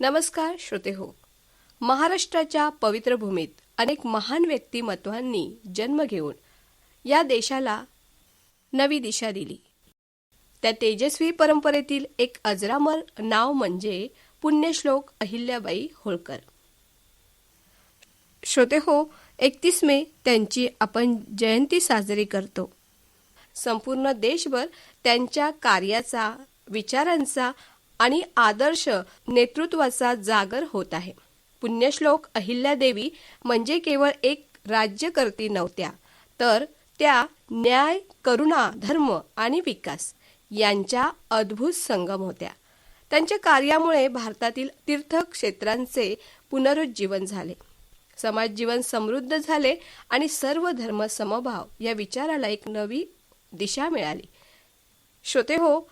नमस्कार श्रोते हो. महाराष्ट्राच्या पवित्र भूमीत अनेक महान व्यक्तिमत्वांनी जन्म घेऊन या देशाला नवी दिशा दिली. त्या तेजस्वी परंपरेतील एक अजरामर नाव म्हणजे पुण्यश्लोक अहिल्याबाई होळकर. श्रोते हो, 31 मे त्यांची आपण जयंती साजरी करतो. संपूर्ण देशभर त्यांच्या कार्याचा, विचारांचा आणि आदर्श नेतृत्वाचा जागर होत आहे. पुण्यश्लोक अहिल्यादेवी म्हणजे केवळ एक राज्यकर्ती नव्हत्या, तर त्या न्याय, करुणा, धर्म आणि विकास यांच्या अद्भुत संगम होत्या. त्यांच्या कार्यामुळे भारतातील तीर्थक्षेत्रांचे पुनरुज्जीवन झाले, समाजजीवन समृद्ध झाले आणि सर्व धर्म समभाव या विचाराला एक नवी दिशा मिळाली. श्रोते हो,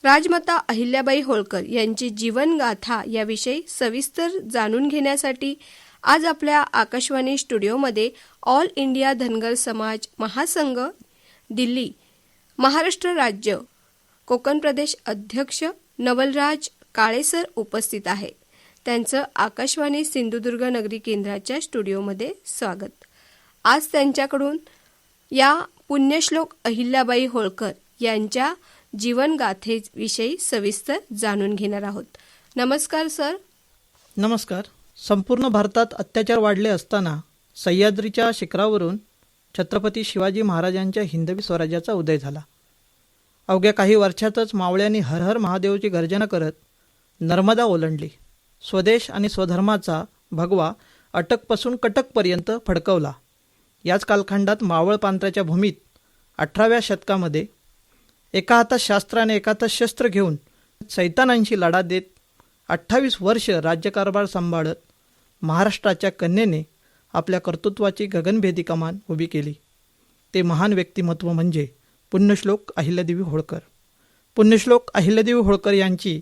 राजमाता अहिल्याबाई होळकर यांची जीवनगाथा याविषयी सविस्तर जाणून घेण्यासाठी आज आपल्या आकाशवाणी स्टुडिओमध्ये ऑल इंडिया धनगर समाज महासंघ दिल्ली, महाराष्ट्र राज्य, कोकण प्रदेश अध्यक्ष नवलराज काळेसर उपस्थित आहेत. त्यांचं आकाशवाणी सिंधुदुर्ग नगरी केंद्राच्या स्टुडिओमध्ये स्वागत. आज त्यांच्याकडून या पुण्यश्लोक अहिल्याबाई होळकर यांच्या जीवनगाथेविषयी सविस्तर जाणून घेणार आहोत. नमस्कार सर. नमस्कार. संपूर्ण भारतात अत्याचार वाढले असताना सह्याद्रीच्या शिखरावरून छत्रपती शिवाजी महाराजांच्या हिंदवी स्वराज्याचा उदय झाला. अवघ्या काही वर्षातच मावळ्यांनी हर हर महादेवची गर्जना करत नर्मदा ओलांडली. स्वदेश आणि स्वधर्माचा भगवा अटकपासून कटकपर्यंत फडकवला. याच कालखंडात मावळ प्रांताच्या भूमीत 18व्या शतकामध्ये एका हातात शास्त्र आणि एका हातात शस्त्र घेऊन सैतानांशी लढा देत 28 वर्ष राज्यकारभार सांभाळत महाराष्ट्राच्या कन्येने आपल्या कर्तृत्वाची गगनभेदी कमान उभी केली. ते महान व्यक्तिमत्व म्हणजे पुण्यश्लोक अहिल्यादेवी होळकर. पुण्यश्लोक अहिल्यादेवी होळकर यांची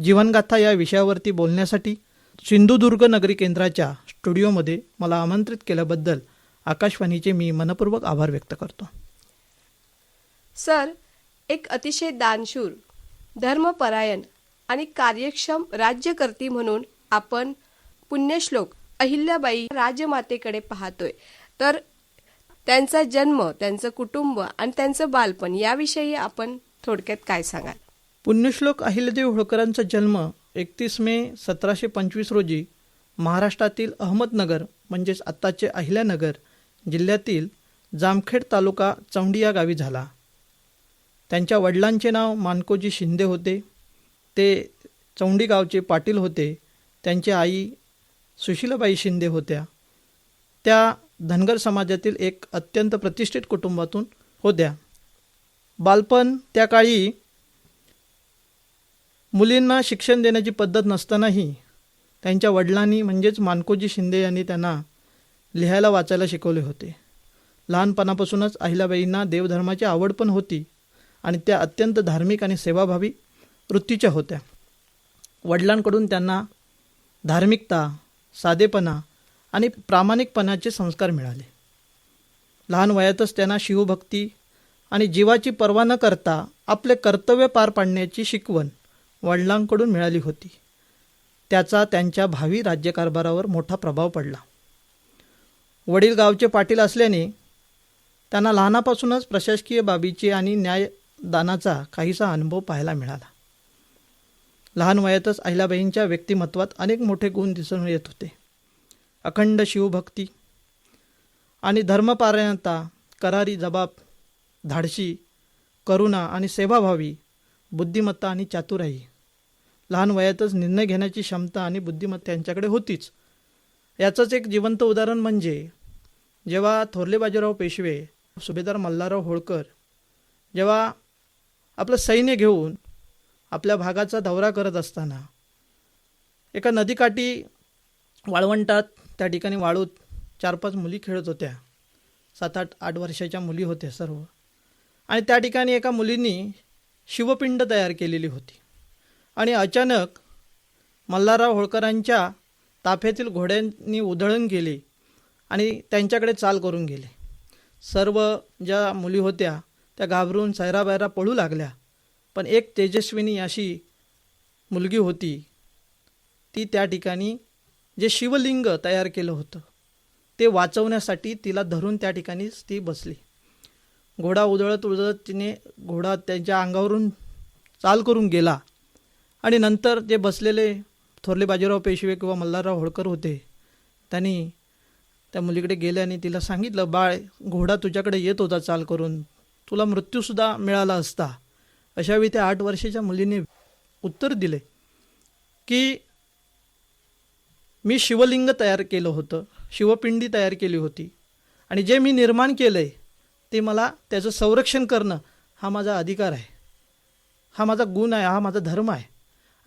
जीवनगाथा या विषयावरती बोलण्यासाठी सिंधुदुर्ग नगरी केंद्राच्या स्टुडिओमध्ये मला आमंत्रित केल्याबद्दल आकाशवाणीचे मी मनपूर्वक आभार व्यक्त करतो. सर, एक अतिशय दानशूर, धर्मपरायण आणि कार्यक्षम राज्यकर्ती म्हणून आपण पुण्यश्लोक अहिल्याबाई राजमातेकडे पाहतोय. तर त्यांचा जन्म, त्यांचं कुटुंब आणि त्यांचं बालपण याविषयी आपण थोडक्यात काय सांगाल? पुण्यश्लोक अहिल्यादेवी होळकरांचा जन्म 31 मे 1725 रोजी महाराष्ट्रातील अहमदनगर म्हणजेच आत्ताचे अहिल्यानगर जिल्ह्यातील जामखेड तालुका चौंडी या गावी झाला. त्यांच्या वडिलांचे नाव मानकोजी शिंदे होते. ते चौंडी गावचे पाटील होते. त्यांची आई सुशीलाबाई शिंदे होत्या. त्या धनगर समाजातील एक अत्यंत प्रतिष्ठित कुटुंबातून होत्या. बालपण त्या काळी मुलींना शिक्षण देण्याची पद्धत नसतानाही त्यांच्या वडिलांनी म्हणजेच मानकोजी शिंदे यांनी त्यांना लिहायला वाचायला शिकवले होते. लहानपणापासूनच अहिल्याबाईंना देवधर्माची आवड पण होती आणि त्या अत्यंत धार्मिक आणि सेवाभावी वृत्तीच्या होत्या. वडिलांकडून त्यांना धार्मिकता, साधेपणा आणि प्रामाणिकपणाचे संस्कार मिळाले. लहान वयातच त्यांना शिवभक्ती आणि जीवाची पर्वा न करता आपले कर्तव्य पार पाडण्याची शिकवण वडिलांकडून मिळाली होती. त्याचा त्यांच्या भावी राज्यकारभारावर मोठा प्रभाव पडला. वडील गावचे पाटील असल्याने त्यांना लहानापासूनच प्रशासकीय बाबीची आणि न्यायदानाचा काहीसा अनुभव पाहायला मिळाला. लहान वयातच अहिल्याबाईंच्या व्यक्तिमत्वात अनेक मोठे गुण दिसून येत होते. अखंड शिवभक्ती आणि धर्मपारायणता, करारी जबाब, धाडशी, करुणा आणि सेवाभावी, बुद्धिमत्ता आणि चातुराई. लहान वयातच निर्णय घेण्याची क्षमता आणि बुद्धिमत्ता यांच्याकडे होतीच. याचंच एक जिवंत उदाहरण म्हणजे जेव्हा थोरले बाजीराव पेशवे, सुभेदार मल्हारराव होळकर जेव्हा आपलं सैन्य घेऊन आपल्या भागाचा दौरा करत असताना एका नदीकाठी वाळवंटात त्या ठिकाणी वाळूत 4-5 मुली खेळत होत्या. 7-8 वर्षाच्या मुली होत्या सर्व. आणि त्या ठिकाणी एका मुलींनी शिवपिंड तयार केलेली होती. आणि अचानक मल्हारराव होळकरांच्या ताफ्यातील घोड्यांनी उधळून गेले आणि त्यांच्याकडे चाल करून गेले. सर्व ज्या मुली होत्या त्या घाबरून सैराबैरा पळू लागल्या. पण एक तेजस्विनी अशी मुलगी होती, ती त्या ठिकाणी जे शिवलिंग तयार केलं होतं ते वाचवण्यासाठी तिला धरून त्या ठिकाणीच ती बसली. घोडा उधळत उधळत तिने घोडा त्यांच्या अंगावरून चाल करून गेला आणि नंतर जे बसलेले थोरले बाजीराव पेशवे किंवा मल्हारराव होळकर होते त्यांनी त्या मुलीकडे गेले आणि तिला सांगितलं, बाळ, घोडा तुझ्याकडे येत होता चाल करून, तुला मृत्यूसुद्धा मिळाला असता. अशावेळी त्या 8 वर्षाच्या मुलीने उत्तर दिले की मी शिवलिंग तयार केलं होतं, शिवपिंडी तयार केली होती आणि जे मी निर्माण केलं आहे ते मला त्याचं संरक्षण करणं हा माझा अधिकार आहे, हा माझा गुण आहे, हा माझा धर्म आहे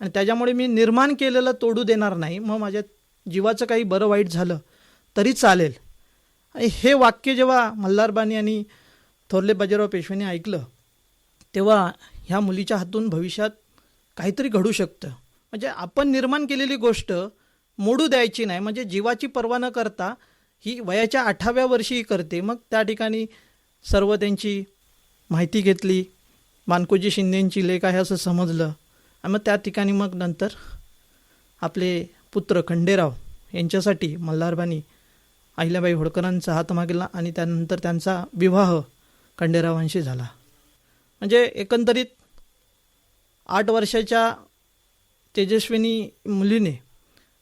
आणि त्याच्यामुळे मी निर्माण केलेलं तोडू देणार नाही. मग माझ्या जीवाचं काही बरं वाईट झालं तरी चालेल. आणि हे वाक्य जेव्हा मल्हारबानी आणि थोरले बाजीराव पेशव्यांनी ऐकलं तेव्हा ह्या मुलीच्या हातून भविष्यात काहीतरी घडू शकतं. म्हणजे आपण निर्माण केलेली गोष्ट मोडू द्यायची नाही, म्हणजे जीवाची पर्वा न करता ही वयाच्या 8व्या वर्षी करते. मग त्या ठिकाणी सर्व त्यांची माहिती घेतली, मानकोजी शिंदेंची लेक आहे असं समजलं आणि मग त्या ठिकाणी मग नंतर आपले पुत्र खंडेराव यांच्यासाठी मल्हारबानी अहिल्याबाई होळकरांचा हात मागला आणि त्यानंतर त्यांचा विवाह खंडेरावांशी झाला. म्हणजे एकंदरीत 8 वर्षाच्या तेजस्विनी मुलीने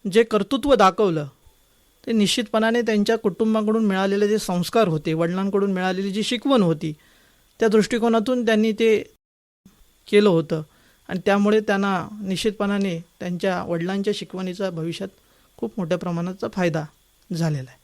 जे कर्तृत्व दाखवलं ते निश्चितपणाने त्यांच्या कुटुंबाकडून मिळालेले जे संस्कार होते, वडिलांकडून मिळालेली जी शिकवण होती, त्या दृष्टिकोनातून त्यांनी ते केलं होतं आणि त्यामुळे त्यांना निश्चितपणाने त्यांच्या वडिलांच्या शिकवणीचा भविष्यात खूप मोठ्या प्रमाणाचा फायदा झालेला आहे.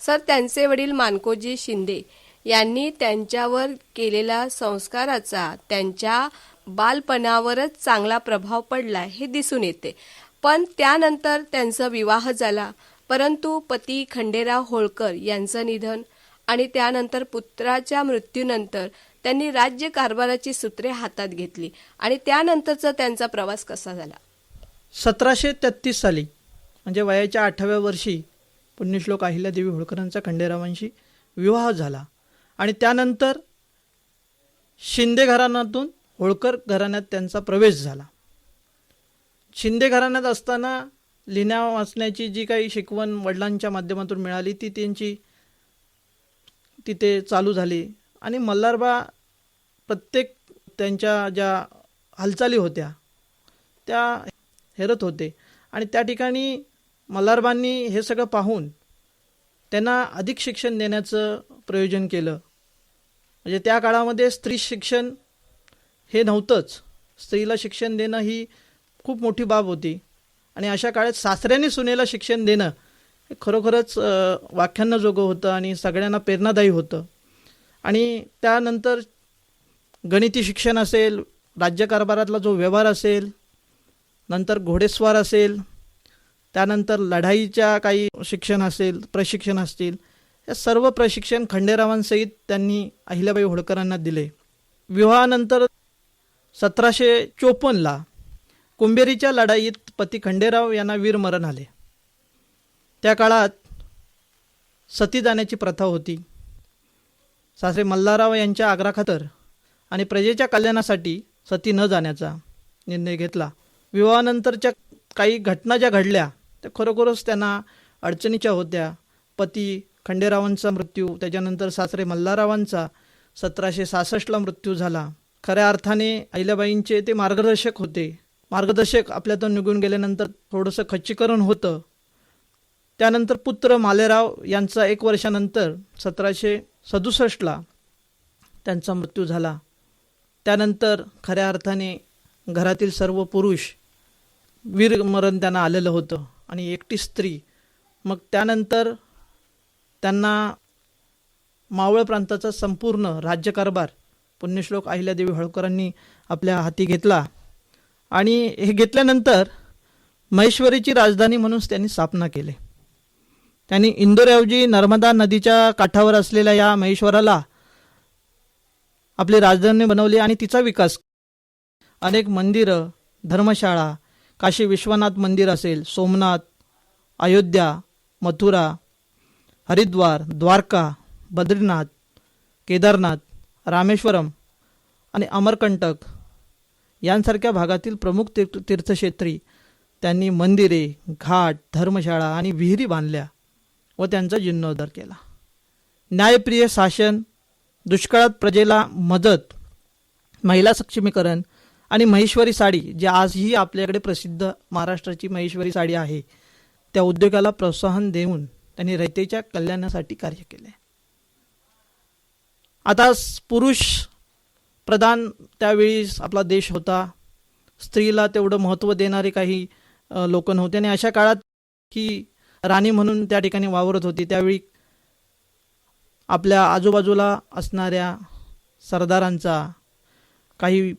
सर, त्यांचे वडील मानकोजी शिंदे यांनी त्यांच्यावर केलेला संस्काराचा त्यांच्या बालपणावरच चांगला प्रभाव पडला हे दिसून येते. पण त्यानंतर त्यांचा विवाह झाला, परंतु पती खंडेराव होळकर यांचं निधन आणि त्यानंतर पुत्राच्या मृत्यूनंतर त्यांनी राज्य कारभाराची सूत्रे हातात घेतली आणि त्यानंतरचा त्यांचा प्रवास कसा झाला? 1733 साली म्हणजे वयाच्या 8व्या वर्षी पुण्यश्लोक अहिल्यादेवी होळकरांचा खंडेरावांशी विवाह झाला आणि त्यानंतर शिंदे घराण्यातून होळकर घराण्यात त्यांचा प्रवेश झाला. शिंदे घराण्यात असताना लिहिण्या वाचण्याची जी काही शिकवण वडिलांच्या माध्यमातून मिळाली ती त्यांची तिथे चालू झाली आणि मल्हारबा प्रत्येक त्यांच्या ज्या हालचाली होत्या त्या हेरत होते आणि त्या ठिकाणी मल्हारबांनी हे सगळं पाहून त्यांना अधिक शिक्षण देण्याचं प्रयोजन केलं. म्हणजे त्या काळामध्ये स्त्री शिक्षण हे नव्हतंच, स्त्रीला शिक्षण देणं ही खूप मोठी बाब होती आणि अशा काळात सासऱ्याने सुनेला शिक्षण देणं हे खरोखरच व्याख्यानाजोगं होतं आणि सगळ्यांना प्रेरणादायी होतं. आणि त्यानंतर गणिती शिक्षण असेल, राज्यकारभारातला जो व्यवहार असेल, नंतर घोडेस्वार असेल, त्यानंतर लढाईच्या काही शिक्षण असेल, प्रशिक्षण असतील, हे सर्व प्रशिक्षण खंडेरावांसहित त्यांनी अहिल्याबाई होळकरांना दिले. विवाहानंतर 1754ला कुंभेरीच्या लढाईत पती खंडेराव यांना वीरमरण आले. त्या काळात सती जाण्याची प्रथा होती. सासरे मल्हारराव यांच्या आग्रहाखातर आणि प्रजेच्या कल्याणासाठी सती न जाण्याचा निर्णय घेतला. विवाहानंतरच्या काही घटना ज्या घडल्या त्या खरोखरच त्यांना अडचणीच्या होत्या. पती खंडेरावांचा मृत्यू, त्याच्यानंतर सासरे मल्हाररावांचा 1766ला मृत्यू झाला. खऱ्या अर्थाने अहिल्याबाईंचे ते मार्गदर्शक होते. मार्गदर्शक आपल्यातून निघून गेल्यानंतर थोडंसं खच्चीकरण होतं. त्यानंतर पुत्र मालेराव यांचा 1 वर्षानंतर 1767ला त्यांचा मृत्यू झाला. त्यानंतर खऱ्या अर्थाने घरातील सर्व पुरुष वीरमरण त्यांना आलेलं होतं आणि एकटी स्त्री. मग त्यानंतर त्यांना मावळ प्रांताचा संपूर्ण राज्यकारभार पुण्यश्लोक अहिल्यादेवी होळकरांनी आपल्या हाती घेतला आणि हे घेतल्यानंतर महेश्वरीची राजधानी म्हणून त्यांनी स्थापना केली. त्यांनी इंदोरऐवजी नर्मदा नदीच्या काठावर असलेल्या या महेश्वराला आपली राजधानी बनवली आणि तिचा विकास. अनेक मंदिरं, धर्मशाळा, काशी विश्वनाथ मंदिर असेल, सोमनाथ, अयोध्या, मथुरा, हरिद्वार, द्वारका, बद्रीनाथ, केदारनाथ, रामेश्वरम आणि अमरकंटक यांसारख्या भागातील प्रमुख तीर्थक्षेत्री त्यांनी मंदिरे, घाट, धर्मशाळा आणि विहिरी बांधल्या व त्यांचा जीर्णोद्धार केला. न्यायप्रिय शासन, दुष्काळात प्रजेला मदत, महिला सक्षमीकरण आणि महेश्वरी साडी, जे आजही आपल्याकडे प्रसिद्ध महाराष्ट्राची महेश्वरी साडी आहे, त्या उद्योगाला प्रोत्साहन देऊन त्यांनी रयतेच्या कल्याणासाठी कार्य केले. आता पुरुष प्रधान त्यावेळी आपला देश होता. स्त्रीला तेवढं महत्त्व देणारे काही लोक नव्हते आणि अशा काळात ही राणी म्हणून त्या ठिकाणी वावरत होती. त्यावेळी आपल्या आजूबाजूला असणाऱ्या सरदारांचा, काही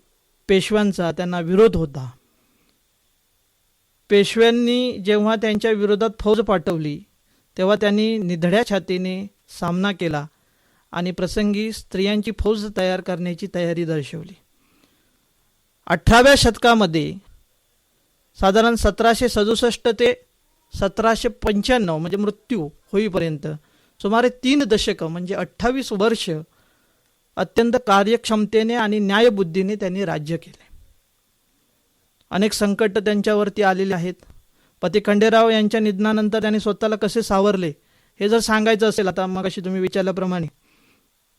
पेशव्यांचा त्यांना विरोध होता. पेशव्यांनी जेव्हा त्यांच्या विरोधात फौज पाठवली तेव्हा त्यांनी निधड्या छातीने सामना केला आणि प्रसंगी स्त्रियांची फौज तयार करण्याची तयारी दर्शवली. 18व्या शतकामध्ये साधारण 1767 ते 1795 म्हणजे मृत्यू होईपर्यंत सुमारे 3 दशकं म्हणजे 28 वर्ष अत्यंत कार्यक्षमतेने आणि न्यायबुद्धीने त्यांनी राज्य केले. अनेक संकट त्यांच्यावरती आलेले आहेत. पती खंडेराव यांच्या निधनानंतर त्यांनी स्वतःला कसे सावरले हे जर सांगायचं असेल, आता मगाशी तुम्ही विचारल्याप्रमाणे,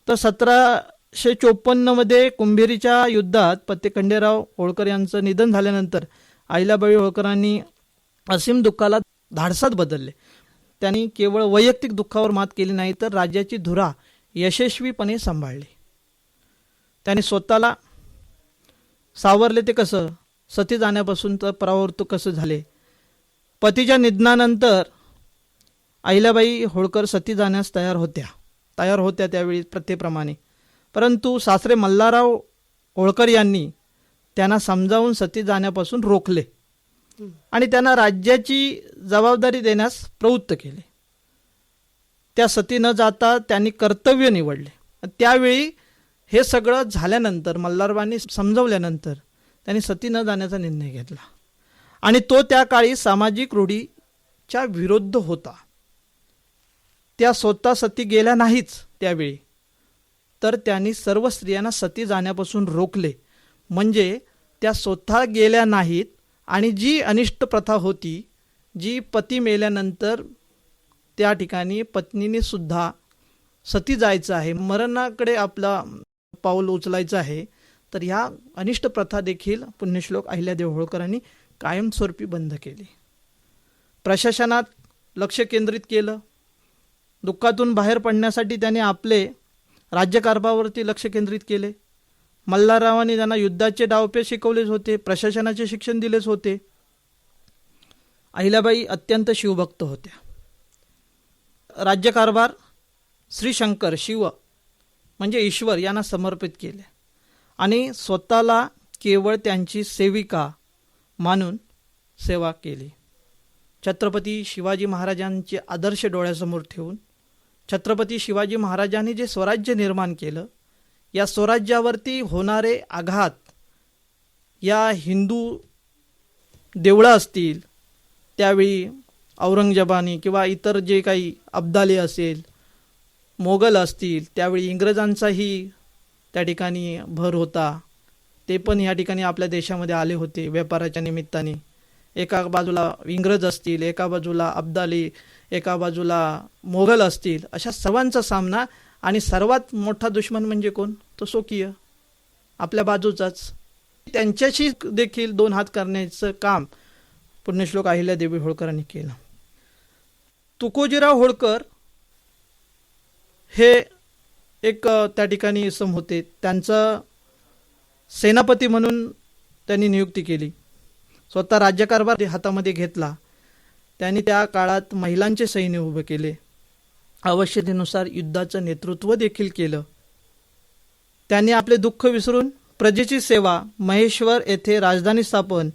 तर 1754 मध्ये कुंभेरीच्या युद्धात पती खंडेराव होळकर यांचं निधन झाल्यानंतर अहिल्याबाई होळकरांनी असीम दुःखाला धाडसात बदलले. त्यांनी केवळ वैयक्तिक दुःखावर मात केली नाही तर राज्याची धुरा यशस्वीपणे सांभाळली. त्यांनी स्वतःला सावरले ते कसं? सती जाण्यापासून तर परावृत्त कसं झाले. पतीच्या निधनानंतर अहिल्याबाई होळकर सती जाण्यास तयार होत्या त्यावेळी प्रथेप्रमाणे, परंतु सासरे मल्हारराव होळकर यांनी त्यांना समजावून सती जाण्यापासून रोखले आणि त्यांना राज्याची जबाबदारी देण्यास प्रवृत्त केले. त्या सती न जाता त्यांनी कर्तव्य निवडले. त्यावेळी हे सगळं झाल्यानंतर मल्हारबांनी समजवल्यानंतर त्यांनी सती न जाण्याचा निर्णय घेतला आणि तो त्या काळी सामाजिक रूढीच्या विरुद्ध होता. त्या स्वतः सती गेल्या नाहीच त्यावेळी, तर त्यांनी सर्व स्त्रियांना सती जाण्यापासून रोखले. म्हणजे त्या स्वतः गेल्या नाहीत आणि जी अनिष्ट प्रथा होती, जी पती मेल्यानंतर त्या ठिकाणी पत्नीने सुद्धा सती जायचं आहे, मरणाकडे आपला पाऊल उचलायचं आहे, तर ह्या अनिष्ट प्रथा देखील पुण्यश्लोक अहिल्यादेवी होळकरांनी कायमस्वरूपी बंद केली. प्रशासनात लक्ष केंद्रित केलं. दुःखातून बाहेर पडण्यासाठी त्याने आपले राज्यकारभारावरती लक्ष केंद्रित केले. मल्हाररावांनी त्यांना युद्धाचे डावपेच शिकवलेच होते, प्रशासनाचे शिक्षण दिलेच होते. अहिल्याबाई अत्यंत शिवभक्त होत्या. राज्यकारभार श्री शंकर, शिव म्हणजे ईश्वर यांना समर्पित केले आणि स्वतःला केवळ त्यांची सेविका मानून सेवा केली. छत्रपती शिवाजी महाराजांचे आदर्श डोळ्यासमोर ठेवून छत्रपती शिवाजी महाराजांनी जे स्वराज्य निर्माण केलं, या स्वराज्यावरती होणारे आघात, या हिंदू देवळं असतील, त्यावेळी औरंगजेबाने किंवा इतर जे काही अब्दाली असेल, मोगल असतील, त्यावेळी इंग्रजांचाही त्या ठिकाणी भर होता. ते पण या ठिकाणी आपल्या देशामध्ये आले होते व्यापाराच्या निमित्ताने. एका बाजूला इंग्रज असतील, एका बाजूला अब्दाली, एका बाजूला मोगल असतील, अशा सर्वांचा सामना. आणि सर्वात मोठा दुश्मन म्हणजे कोण? तो स्वकीय, आपल्या बाजूचाच. त्यांच्याशी देखील 2 हात करण्याचं काम पुण्यश्लोक अहिल्यादेवी होळकरांनी केलं. तुकोजीराव होळकर हे एक त्या ठिकाणी इसम होते. त्यांचं सेनापती म्हणून त्यांनी नियुक्ती केली. स्वतः राज्यकारभार हातामध्ये घेतला. त्यांनी त्या काळात महिलांचे सैन्य उभे केले. आवश्यकतेनुसार युद्धाचं नेतृत्व देखील केलं. त्यांनी आपले दुःख विसरून प्रजेची सेवा, महेश्वर येथे राजधानी स्थापन,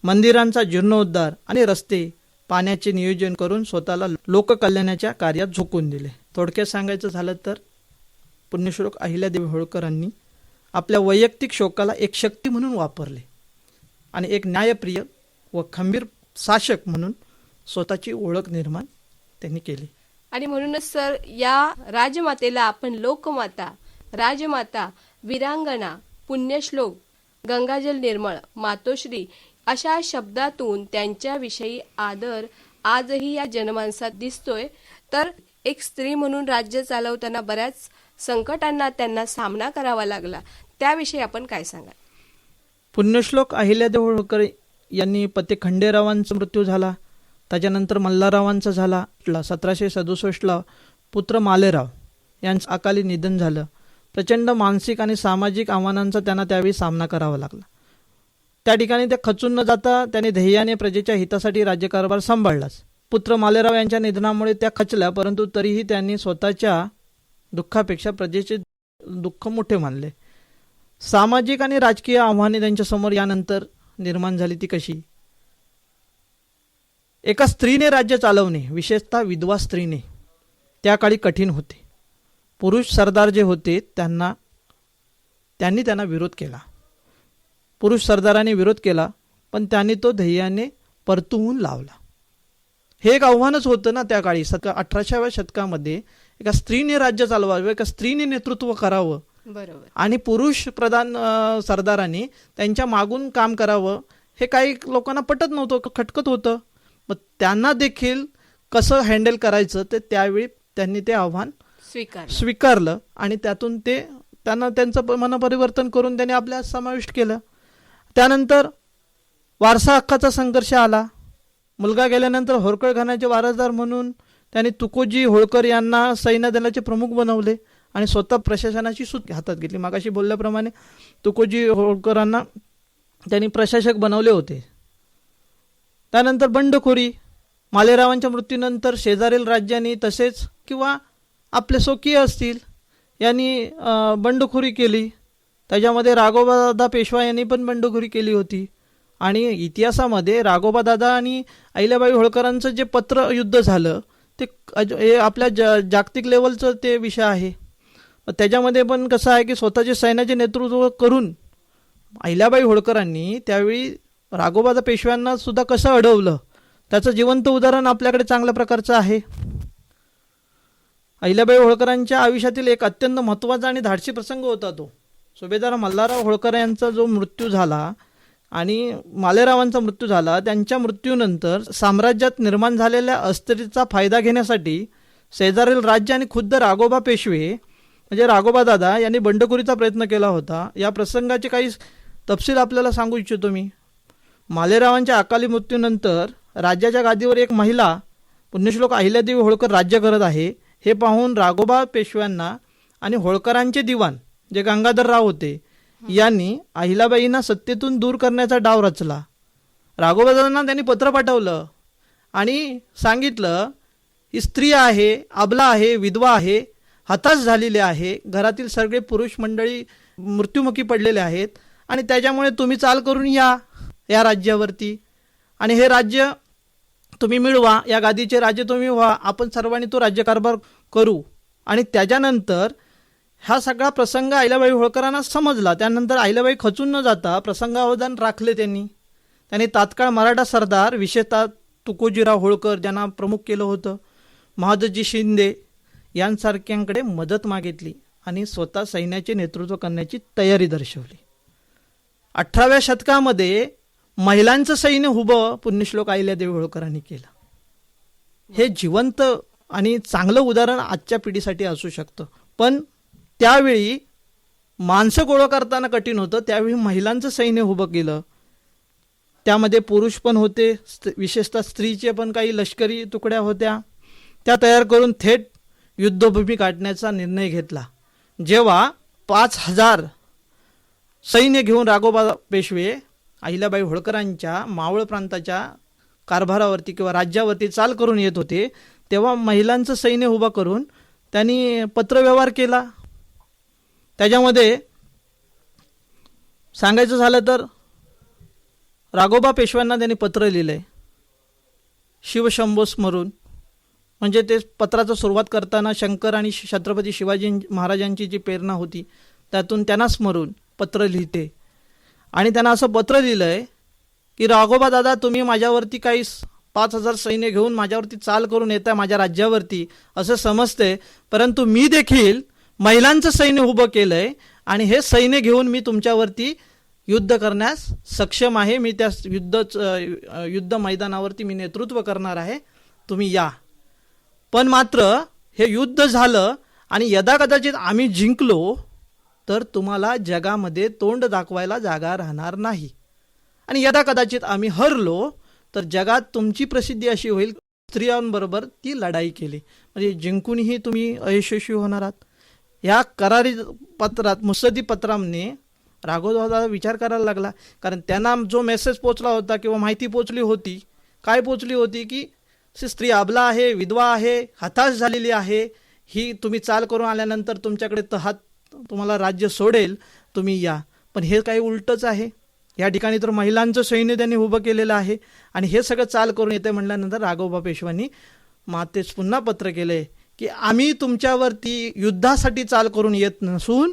मंदिरांचा जीर्णोद्धार आणि रस्ते, पाण्याचे नियोजन करून स्वतःला लोककल्याणाच्या कार्यात झोकून दिले. थोडक्यात सांगायचं झालं तर पुण्यश्लोक अहिल्यादेवी होळकरांनी आपल्या वैयक्तिक शोकाला एक शक्ती म्हणून वापरले आणि एक न्यायप्रिय व खंबीर शासक म्हणून स्वतःची ओळख निर्माण त्यांनी केली. आणि म्हणूनच सर, या राजमातेला आपण लोकमाता, राजमाता, वीरांगणा, पुण्यश्लोक, गंगाजल निर्मळ, मातोश्री अशा शब्दातून त्यांच्याविषयी आदर आजही या जनमानसात दिसतोय. तर एक स्त्री म्हणून राज्य चालवताना बऱ्याच संकटांना त्यांना सामना करावा लागला. त्याविषयी आपण काय सांगाल? पुण्यश्लोक अहिल्यादेवी होळकर यांनी पती खंडेरावांचा मृत्यू झाला. त्याच्यानंतर मल्हाररावांचा झाला. 1767 पुत्र मालेराव यांचं अकाली निधन झालं. प्रचंड मानसिक आणि सामाजिक आव्हानांचा त्यांना त्यावेळी सामना करावा लागला. त्या ठिकाणी ते खचून न जाता त्यांनी ध्येयाने प्रजेच्या हितासाठी राज्यकारभार सांभाळलाच. पुत्र मालेराव यांच्या निधनामुळे त्या खचल्या, परंतु तरीही त्यांनी स्वतःच्या दुःखापेक्षा प्रजेचे दुःख मोठे मानले. सामाजिक आणि राजकीय आव्हाने त्यांच्यासमोर यानंतर निर्माण झाली. ती कशी? एका स्त्रीने राज्य चालवणे, विशेषतः विधवा स्त्रीने, त्या काळी कठीण होते. पुरुष सरदार जे होते त्यांनी त्यांना विरोध केला. पुरुष सरदाराने विरोध केला, पण त्यांनी तो ध्येयाने परतवून लावला. हे एक आव्हानच होतं ना त्या काळी. 18व्या शतकामध्ये एका स्त्रीने राज्य चालवावे, एका स्त्रीने नेतृत्व करावं, बरोबर, आणि पुरुष प्रधान सरदारांनी त्यांच्या मागून काम करावं, हे काही लोकांना पटत नव्हतं, खटकत होतं. मग त्यांना देखील कसं हँडल करायचं ते त्यावेळी त्यांनी ते आव्हान स्वीकारलं आणि त्यातून त्यांना त्यांचं मनपरिवर्तन करून त्यांनी आपल्या समाविष्ट केलं. त्यानंतर वारसा हक्काचा संघर्ष आला. मुलगा गेल्यानंतर होळकर घराण्याचे वारसदार म्हणून त्यांनी तुकोजी होळकर यांना सैन्य दलाचे प्रमुख बनवले आणि स्वतः प्रशासनाची सूत हातात घेतली. मागाशी बोलल्याप्रमाणे तुकोजी होळकरांना त्यांनी प्रशासक बनवले होते. त्यानंतर बंडखोरी, मालेरावांच्या मृत्यूनंतर शेजारील राज्यांनी तसेच किंवा आपले स्वकीय असतील यांनी बंडखोरी केली. त्याच्यामध्ये राघोबादादा पेशवा यांनी पण बंडखोरी केली होती. आणि इतिहासामध्ये राघोबादादा आणि अहिल्याबाई होळकरांचं जे पत्र युद्ध झालं ते आपल्या जागतिक लेवलचं ते विषय आहे. त्याच्यामध्ये पण कसं आहे की स्वतःचे सैन्याचे नेतृत्व करून अहिल्याबाई होळकरांनी त्यावेळी राघोबादा पेशव्यांना सुद्धा कसं अडवलं त्याचं जिवंत उदाहरण आपल्याकडे चांगल्या प्रकारचं आहे. अहिल्याबाई होळकरांच्या आयुष्यातील एक अत्यंत महत्त्वाचा आणि धाडसी प्रसंग होता तो सुभेदार मल्हारराव होळकर यांचा जो मृत्यू झाला आणि मालेरावांचा मृत्यू झाला. त्यांच्या मृत्यूनंतर साम्राज्यात निर्माण झालेल्या अस्थिरतेचा फायदा घेण्यासाठी शेजारील राज्य आणि खुद्द राघोबा पेशवे म्हणजे राघोबादादा यांनी बंडखोरीचा प्रयत्न केला होता. या प्रसंगाचे काही तपशील आपल्याला सांगू इच्छितो मी. मालेरावांच्या अकाली मृत्यूनंतर राज्याच्या गादीवर एक महिला पुण्यश्लोक अहिल्यादेवी होळकर राज्य करत आहे हे पाहून राघोबा पेशव्यांना आणि होळकरांचे दिवाण जे गंगाधरराव होते यांनी अहिल्याबाईंना सत्तेतून दूर करण्याचा डाव रचला. राघोबादादांना त्यांनी पत्र पाठवलं आणि सांगितलं ही स्त्री आहे, अबला आहे, विधवा आहे, हताश झालेली आहे, घरातील सगळे पुरुष मंडळी मृत्युमुखी पडलेले आहेत आणि त्याच्यामुळे तुम्ही चाल करून या राज्यावरती आणि हे राज्य तुम्ही मिळवा, या गादीचे राज्य तुम्ही व्हा, आपण सर्वांनी तो राज्यकारभार करू. आणि त्याच्यानंतर हा सगळा प्रसंग अहिल्याबाई होळकरांना समजला. त्यानंतर अहिल्याबाई खचून न जाता प्रसंगावधान राखले. त्यांनी तात्काळ मराठा सरदार विशेषतः तुकोजीराव होळकर ज्यांना प्रमुख केलं होतं, महादजी शिंदे यांसारख्यांकडे मदत मागितली आणि स्वतः सैन्याचे नेतृत्व करण्याची तयारी दर्शवली. 18व्या शतकामध्ये महिलांचं सैन्य उभं पुण्यश्लोक अहिल्यादेवी होळकरांनी केलं. हे जिवंत आणि चांगलं उदाहरण आजच्या पिढीसाठी असू शकतं. पण त्यावेळी माणसं गोळा करताना कठीण होतं. त्यावेळी महिलांचं सैन्य उभं केलं. त्यामध्ये पुरुष पण होते, विशेषतः स्त्रीचे पण काही लष्करी तुकड्या होत्या. त्या तयार करून थेट युद्धभूमी काढण्याचा निर्णय घेतला. जेव्हा 5000 सैन्य घेऊन राघोबा पेशवे अहिल्याबाई होळकरांच्या मावळ प्रांताच्या कारभारावरती किंवा राज्यावरती चाल करून येत होते, तेव्हा महिलांचं सैन्य उभं करून त्यांनी पत्रव्यवहार केला. त्याच्यामध्ये सांगायचं झालं तर राघोबा पेशव्यांना त्यांनी पत्र लिहिलंय शिवशंभो स्मरून. म्हणजे ते पत्राचं सुरुवात करताना शंकर आणि छत्रपती शिवाजी महाराजांची जी प्रेरणा होती त्यातून त्यांना स्मरून पत्र लिहिते. आणि त्यांना असं पत्र लिहिलंय की राघोबा दादा, तुम्ही माझ्यावरती काही 5000 सैन्य घेऊन माझ्यावरती चाल करून येत आहे माझ्या राज्यावरती असं समजते, परंतु मी देखील महिलांचं सैन्य उभं केलंय आणि हे सैन्य घेऊन मी तुमच्यावरती युद्ध करण्यास सक्षम आहे. मी त्या युद्ध मैदानावरती मी नेतृत्व करणार आहे, तुम्ही या. पण मात्र हे युद्ध झालं आणि यदाकदाचित आम्ही जिंकलो तर तुम्हाला जगामध्ये तोंड दाखवायला जागा राहणार नाही. आणि यदाकदाचित आम्ही हरलो तर जगात तुमची प्रसिद्धी अशी होईल, स्त्रियांबरोबर ती लढाई केली. म्हणजे जिंकूनही तुम्ही अयशस्वी होणार आहात. या करारी पत्रात, मुत्सद्दी पत्राने राघवदादा विचार करायला लागला. कारण त्यांना जो मेसेज पोचला होता किंवा माहिती पोचली होती, काय पोचली होती की स्त्री अबला आहे, विधवा आहे, हताश झालेली आहे, ही तुम्ही चाल करून आल्यानंतर तुमच्याकडे तुम्हाला राज्य सोडेल, तुम्ही या. पण हे काही उलटच आहे. या ठिकाणी तर महिलांचं सैन्य त्यांनी उभं केलेलं आहे आणि हे सगळं चाल करून येते म्हटल्यानंतर राघोबा पेशवांनी मातेस पुन्हा पत्र केले की आम्ही तुमच्यावरती युद्धासाठी चाल करून येत नसून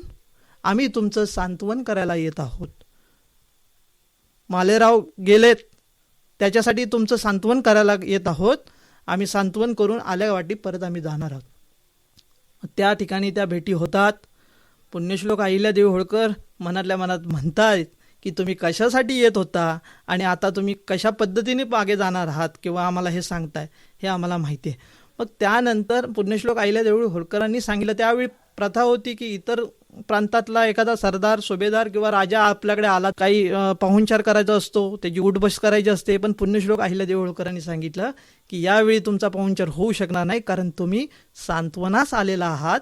आम्ही तुमचं सांत्वन करायला येत आहोत. मालेराव गेलेत, त्याच्यासाठी तुमचं सांत्वन करायला येत आहोत. आम्ही सांत्वन करून आल्या वाटी परत आम्ही जाणार आहोत. त्या ठिकाणी त्या भेटी होतात. पुण्यश्लोक अहिल्यादेवी होळकर मनातल्या मनात म्हणतायत की तुम्ही कशासाठी येत होता आणि आता तुम्ही कशा पद्धतीने मागे जाणार आहात किंवा आम्हाला हे सांगताय, हे आम्हाला माहिती आहे. मग त्यानंतर पुण्यश्लोक अहिल्यादेवी होळकरांनी सांगितलं, त्यावेळी प्रथा होती की इतर प्रांतातला एखादा सरदार, सुभेदार किंवा राजा आपल्याकडे आला, काही पाहुणचार करायचा असतो, त्याची उठबस करायची असते. पण पुण्यश्लोक अहिल्यादेवी होळकरांनी सांगितलं की यावेळी तुमचा पाहुणचार होऊ शकणार नाही, कारण तुम्ही सांत्वनास आलेला आहात.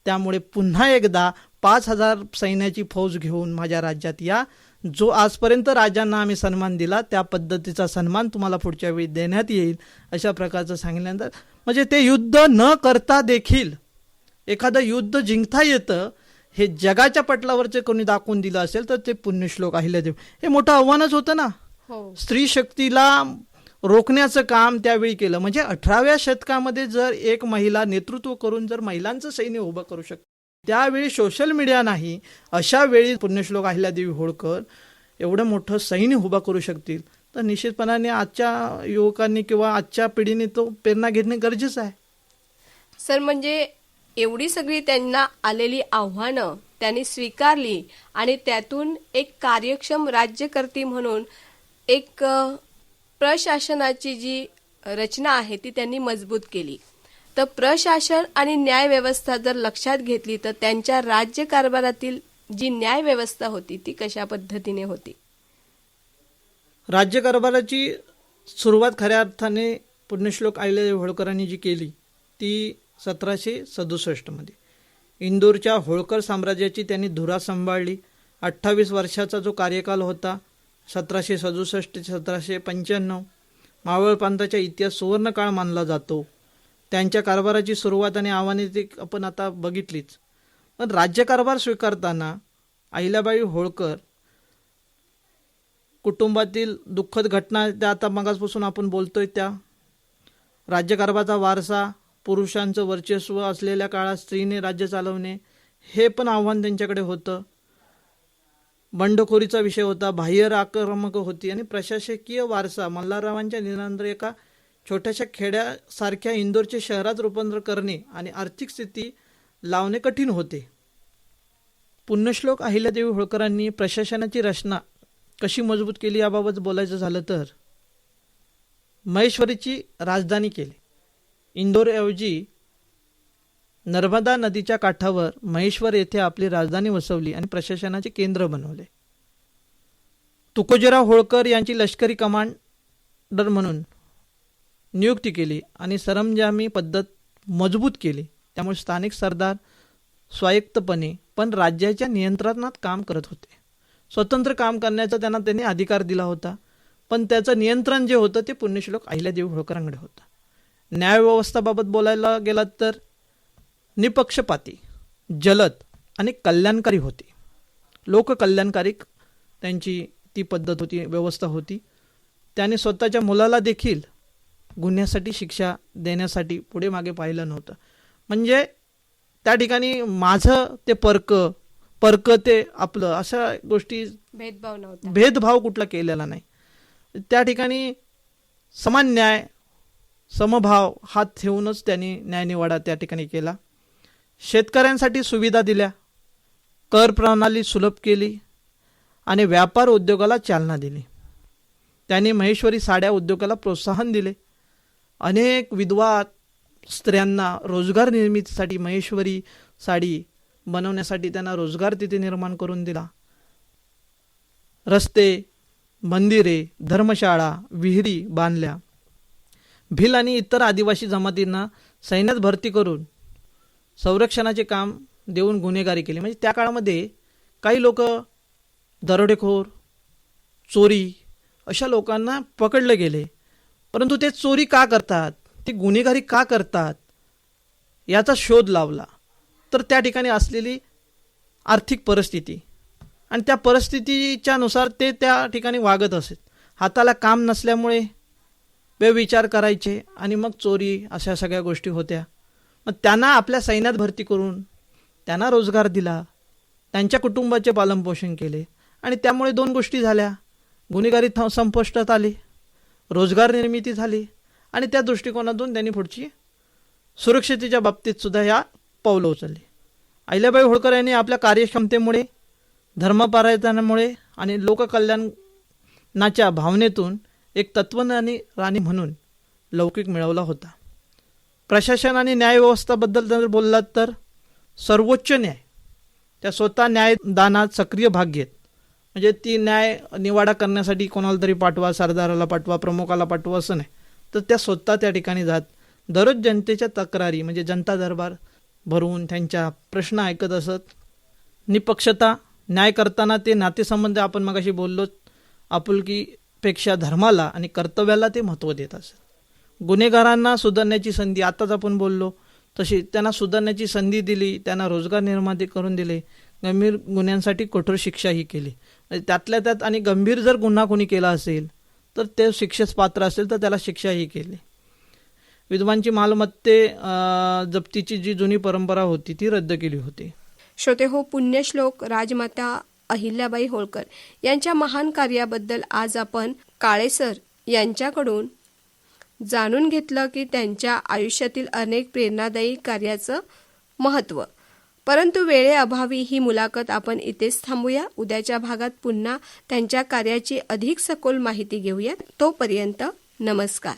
त्यामुळे पुन्हा एकदा 5,000 सैन्याची फौज घेऊन माझ्या राज्यात या. जो आजपर्यंत राजांना आम्ही सन्मान दिला त्या पद्धतीचा सन्मान तुम्हाला पुढच्या वेळी देण्यात येईल, अशा प्रकारचं सांगितल्यानंतर म्हणजे ते युद्ध न करता देखील एखादं युद्ध जिंकता येतं हे जगाच्या पटलावरचे कोणी दाखवून दिलं असेल तर ते पुण्यश्लोक अहिल्यादेवी. हे मोठं आव्हानच होतं ना. स्त्री शक्तीला रोखण्याचं काम त्यावेळी केलं. म्हणजे 18व्या शतकामध्ये जर एक महिला नेतृत्व करून जर महिलांचं सैन्य उभं करू शकते, त्यावेळी सोशल मीडिया नाही, अशा वेळी पुण्यश्लोक अहिल्यादेवी होळकर एवढं मोठं सैन्य उभं करू शकतील, तर निश्चितपणाने आजच्या युवकांनी किंवा आजच्या पिढीने तो प्रेरणा घेणे गरजेचं आहे. सर, म्हणजे एवढी सगळी त्यांना आलेली आव्हानं त्यांनी स्वीकारली आणि त्यातून एक कार्यक्षम राज्यकर्ती म्हणून एक प्रशासनाची जी रचना आहे ती त्यांनी मजबूत केली. तर प्रशासन आणि न्याय व्यवस्था जर लक्षात घेतली तर त्यांच्या राज्यकारभारातील जी न्याय व्यवस्था होती ती कशा पद्धतीने होती? राज्यकारभाराची सुरुवात खऱ्या अर्थाने पुण्यश्लोक अहिल्यादेवी होळकरांनी जी केली ती 1767 मध्ये इंदोरच्या होळकर साम्राज्याची त्यांनी धुरा सांभाळली. 28 वर्षाचा जो कार्यकाल होता, 1767 ते 1795, मावळ प्रांताच्या इतिहास सुवर्णकाळ मानला जातो. त्यांच्या कारभाराची सुरुवात आणि आव्हाने ती आपण आता बघितलीच. पण राज्यकारभार स्वीकारताना अहिल्याबाई होळकर कुटुंबातील दुःखद घटना, त्या आता मगाचपासून आपण बोलतोय, त्या राज्यकारभाराचा वारसा, पुरुषांचं वर्चस्व असलेल्या काळात स्त्रीने राज्य चालवणे, हे पण आव्हान त्यांच्याकडे होतं. बंडखोरीचा विषय होता, बाह्य आक्रमक होती आणि प्रशासकीय वारसा. मल्हाररावांच्या निधनानंतर एका छोट्याशा खेड्यासारख्या इंदोरचे शहरात रूपांतर करणे आणि आर्थिक स्थिती लावणे कठीण होते. पुण्यश्लोक अहिल्यादेवी होळकरांनी प्रशासनाची रचना कशी मजबूत केली याबाबत बोलायचं झालं तर महेश्वरीची राजधानी केली. इंदोरऐवजी नर्मदा नदीच्या काठावर महेश्वर येथे आपली राजधानी वसवली आणि प्रशासनाचे केंद्र बनवले. तुकोजीराव होळकर यांची लष्करी कमांडर म्हणून नियुक्ती केली आणि सरंजामी पद्धत मजबूत केली. त्यामुळे स्थानिक सरदार स्वायत्तपणे पण राज्याच्या नियंत्रणात काम करत होते. स्वतंत्र काम करण्याचा त्यांनी अधिकार दिला होता, पण त्याचं नियंत्रण जे होतं ते पुण्यश्लोक अहिल्यादेवी होळकरांकडे होतं. न्यायव्यवस्थाबाबत बोलायला गेलात तर निपक्षपाती, जलद आणि कल्याणकारी होती. लोककल्याणकारी त्यांची ती पद्धत होती, व्यवस्था होती. त्याने स्वतःच्या मुलाला देखील गुन्ह्यासाठी शिक्षा देण्यासाठी पुढे मागे पाहिलं नव्हतं. म्हणजे त्या ठिकाणी माझं ते परक ते आपलं, अशा गोष्टी, भेदभाव नव्हता, भेदभाव कुठला केलेला नाही. त्या ठिकाणी समान न्याय, समभाव हात ठेवूनच त्यांनी न्यायनिवाडा त्या ठिकाणी केला. शेतकऱ्यांसाठी सुविधा दिल्या, कर प्रणाली सुलभ केली आणि व्यापार उद्योगाला चालना दिली. त्यांनी महेश्वरी साड्या उद्योगाला प्रोत्साहन दिले. अनेक विधवा स्त्रियांना रोजगार निर्मितीसाठी महेश्वरी साडी बनवण्यासाठी त्यांना रोजगार तिथे निर्माण करून दिला. रस्ते, मंदिरे, धर्मशाळा, विहिरी बांधल्या. भिल आणि इतर आदिवासी जमातींना सैन्यात भरती करून संरक्षणाचे काम देऊन गुन्हेगारी केली. म्हणजे त्या काळामध्ये काही लोक दरोडेखोर, चोरी अशा लोकांना पकडले गेले. परंतु ते चोरी का करतात, ते गुन्हेगारी का करतात याचा शोध लावला. तर त्या ठिकाणी असलेली आर्थिक परिस्थिती आणि त्या परिस्थितीच्या नुसार ते त्या ठिकाणी वागत असत. हाताला काम नसल्यामुळे बेविचार करायचे आणि मग चोरी अशा सगळ्या गोष्टी होत्या. मग त्यांना आपल्या सैन्यात भरती करून त्यांना रोजगार दिला, त्यांच्या कुटुंबाचे पालनपोषण केले आणि त्यामुळे दोन गोष्टी झाल्या. गुन्हेगारी संपुष्टात आली, रोजगार निर्मिती झाली आणि त्या दृष्टिकोनातून त्यांनी पुढची सुरक्षितेच्या बाबतीत सुद्धा ह्या पावलं उचलली. अहिल्याबाई होळकर यांनी आपल्या कार्यक्षमतेमुळे, धर्मपारायणामुळे आणि लोककल्याणाच्या भावनेतून एक तत्वज्ञानी राणी म्हणून लौकिक मिळवला होता. प्रशासन आणि न्यायव्यवस्थाबद्दल जर बोललात तर सर्वोच्च न्याय त्या स्वतः न्यायदानात सक्रिय भाग घेत. म्हणजे ती न्याय निवाडा करण्यासाठी कोणाला तरी पाठवा, सरदाराला पाठवा, प्रमुखाला पाठवा असं नाही, तर त्या स्वतः त्या ठिकाणी जात दररोज जनतेच्या तक्रारी म्हणजे जनता दरबार भरवून त्यांच्या प्रश्न ऐकत असत. निपक्षता न्याय करताना ते नातेसंबंध आपण मगाशी बोललो, आपुलकीपेक्षा धर्माला आणि कर्तव्याला ते महत्त्व देत असत. गुन्हेगारांना सुधारण्याची संधी, आताच आपण बोललो तशी त्यांना सुधारण्याची संधी दिली, त्यांना रोजगार निर्माण करून दिले. गंभीर गुन्ह्यांसाठी कठोर शिक्षाही केली. म्हणजे त्यातल्या त्यात आणि गंभीर जर गुन्हा कोणी केला असेल तर ते शिक्षेस पात्र असेल तर त्याला शिक्षाही केली. विधवांची मालमत्ते जप्तीची जी जुनी परंपरा होती ती रद्द केली होती. श्रोते हो, पुण्यश्लोक राजमाता अहिल्याबाई होळकर यांच्या महान कार्याबद्दल आज आपण काळेसर यांच्याकडून जाणून घेतलं की त्यांच्या आयुष्यातील अनेक प्रेरणादायी कार्याचं महत्त्व. परंतु वेळेअभावी ही मुलाखत आपण इथेच थांबूया. उद्याच्या भागात पुन्हा त्यांच्या कार्याची अधिक सखोल माहिती घेऊया. तोपर्यंत नमस्कार.